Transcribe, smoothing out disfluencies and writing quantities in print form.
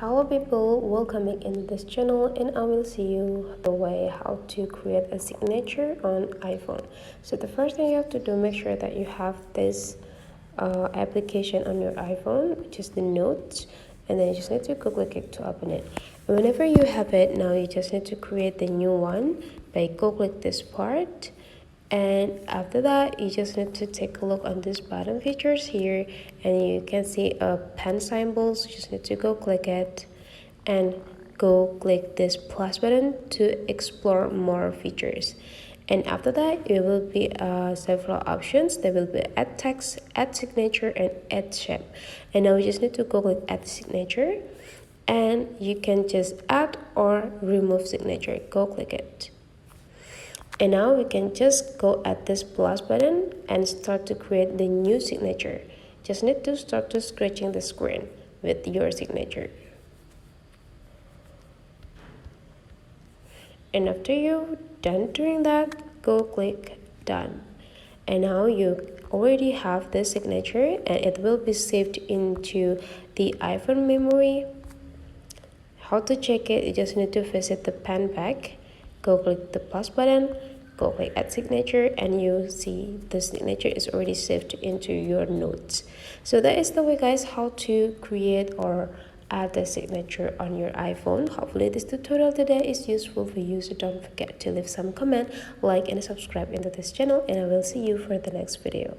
Hello people, welcome back in this channel, and I will see you the way how to create a signature on iPhone. So the first thing you have to do, make sure that you have this application on your iPhone, which is the Notes, and then you just need to click it to open it. And whenever you have it, now you just need to create the new one by click this part. And after that, you just need to take a look on this bottom features here, and you can see a pen symbols. You just need to go click it and go click this plus button to explore more features. And after that, it will be several options. There will be add text, add signature, and add shape. And now you just need to go click add signature, and you can just add or remove signature. Go click it. And now we can just go at this plus button and start to create the new signature. Just need to start to scratching the screen with your signature. And after you done doing that, go click done. And now you already have the signature, and it will be saved into the iPhone memory. How to check it? You just need to visit the pen back, go click the plus button, go click add signature, and you see the signature is already saved into your notes. So that is the way, guys, how to create or add the signature on your iPhone. Hopefully this tutorial today is useful for you, so don't forget to leave some comment, like, and subscribe into this channel, and I will see you for the next video.